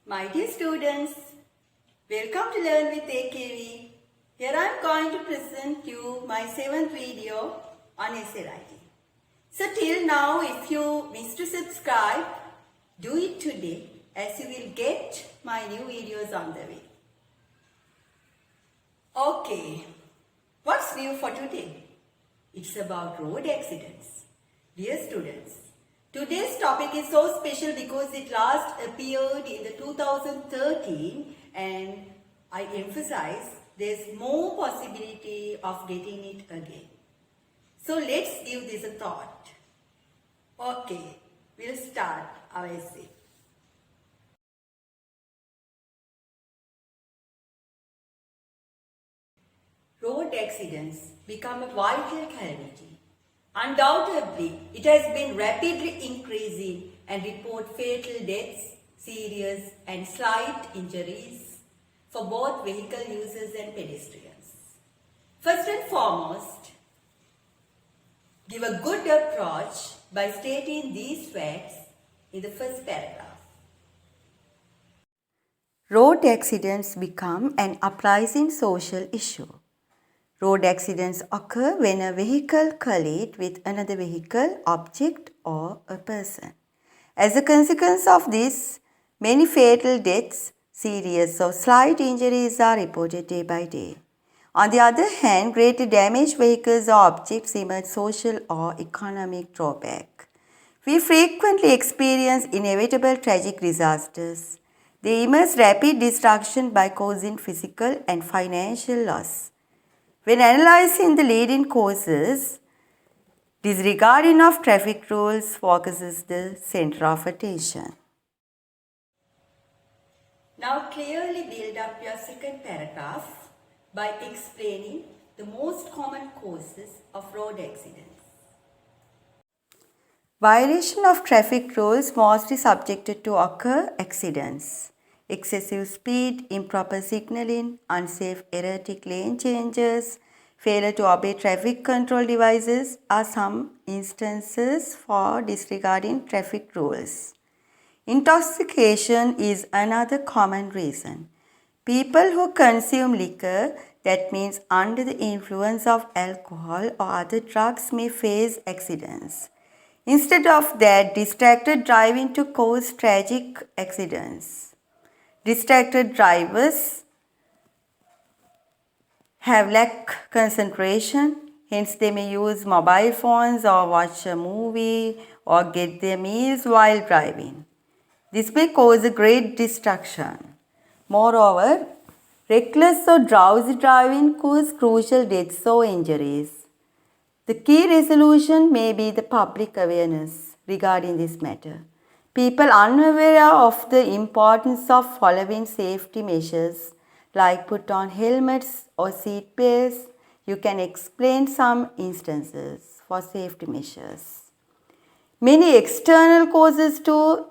My dear students, welcome to Learn with AKV. Here I am going to present you my 7th video on essay writing. So till now, if you wish to subscribe, do it today as you will get my new videos on the way. Okay, what's new for today? It's about road accidents. Dear students, today's topic is so special because it last appeared in the 2013 and I emphasize there's more possibility of getting it again. So let's give this a thought. Okay, we'll start our essay. Road accidents become a vital calamity. Undoubtedly, it has been rapidly increasing and report fatal deaths, serious and slight injuries for both vehicle users and pedestrians. First and foremost, give a good approach by stating these facts in the first paragraph. Road accidents become an uprising social issue. Road accidents occur when a vehicle collides with another vehicle, object, or a person. As a consequence of this, many fatal deaths, serious or slight injuries are reported day by day. On the other hand, greatly damaged vehicles or objects emerge social or economic drawback. We frequently experience inevitable tragic disasters. They emerge rapid destruction by causing physical and financial loss. When analyzing the leading causes, disregarding of traffic rules focuses the center of attention. Now clearly build up your second paragraph by explaining the most common causes of road accidents. Violation of traffic rules mostly subjected to occur accidents. Excessive speed, improper signaling, unsafe erratic lane changes, failure to obey traffic control devices are some instances for disregarding traffic rules. Intoxication is another common reason. People who consume liquor, that means under the influence of alcohol or other drugs, may face accidents. Instead of that, distracted driving to cause tragic accidents. Distracted drivers have lack concentration, hence they may use mobile phones or watch a movie or get their meals while driving. This may cause a great distraction. Moreover, reckless or drowsy driving causes crucial deaths or injuries. The key resolution may be the public awareness regarding this matter. People unaware of the importance of following safety measures like put on helmets or seat belts, you can explain some instances for safety measures. Many external causes to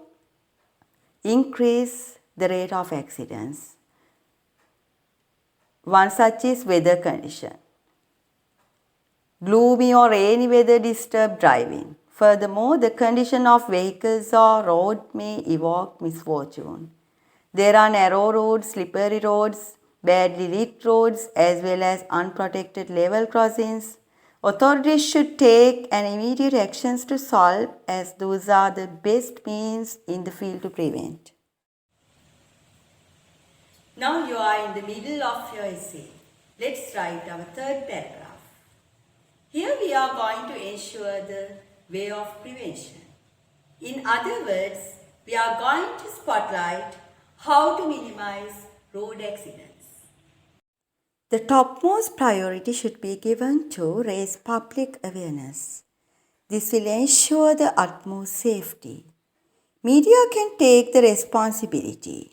increase the rate of accidents. One such is weather condition. Gloomy or rainy weather disturb driving. Furthermore, the condition of vehicles or road may evoke misfortune. There are narrow roads, slippery roads, badly lit roads, as well as unprotected level crossings. Authorities should take an immediate actions to solve, as those are the best means in the field to prevent. Now you are in the middle of your essay. Let's write our third paragraph. Here we are going to ensure the way of prevention. In other words, we are going to spotlight how to minimize road accidents. The topmost priority should be given to raise public awareness. This will ensure the utmost safety. Media can take the responsibility.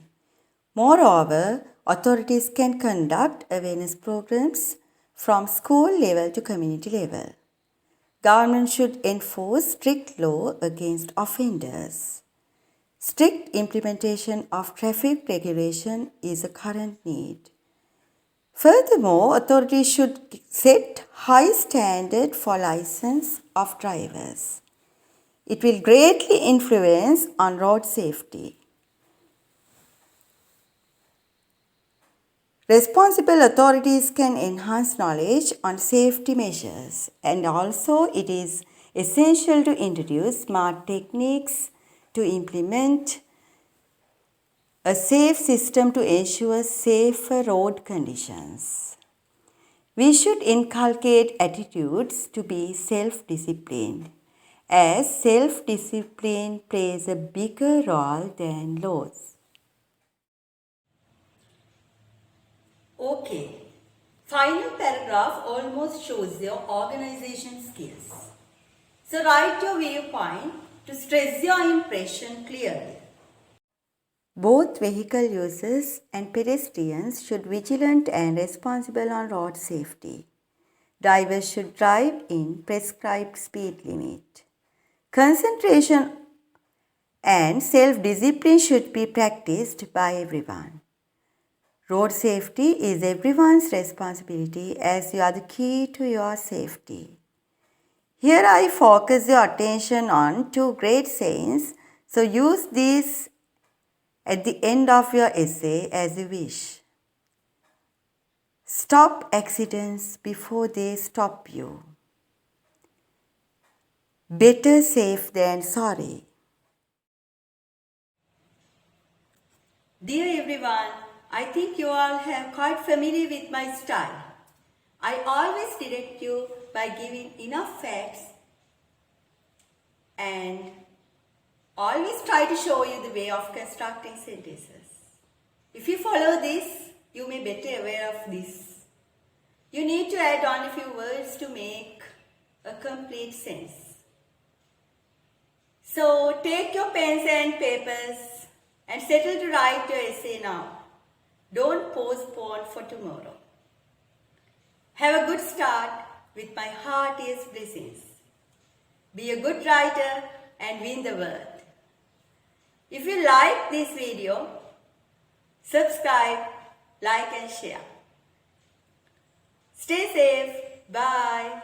Moreover, authorities can conduct awareness programs from school level to community level. Government should enforce strict law against offenders. Strict implementation of traffic regulation is a current need. Furthermore, authorities should set high standard for license of drivers. It will greatly influence on road safety. Responsible authorities can enhance knowledge on safety measures, and also it is essential to introduce smart techniques to implement a safe system to ensure safer road conditions. We should inculcate attitudes to be self-disciplined, as self-discipline plays a bigger role than laws. Okay, final paragraph almost shows your organization skills. So write your viewpoint to stress your impression clearly. Both vehicle users and pedestrians should be vigilant and responsible on road safety. Drivers should drive in prescribed speed limit. Concentration and self-discipline should be practiced by everyone. Road safety is everyone's responsibility as you are the key to your safety. Here I focus your attention on two great sayings, so use these at the end of your essay as you wish. Stop accidents before they stop you. Better safe than sorry. Dear everyone, I think you all have quite familiar with my style. I always direct you by giving enough facts and always try to show you the way of constructing sentences. If you follow this, you may be better aware of this. You need to add on a few words to make a complete sense. So take your pens and papers and settle to write your essay now. Don't postpone for tomorrow. Have a good start with my heartiest blessings. Be a good writer and win the world. If you like this video, subscribe, like and share. Stay safe. Bye.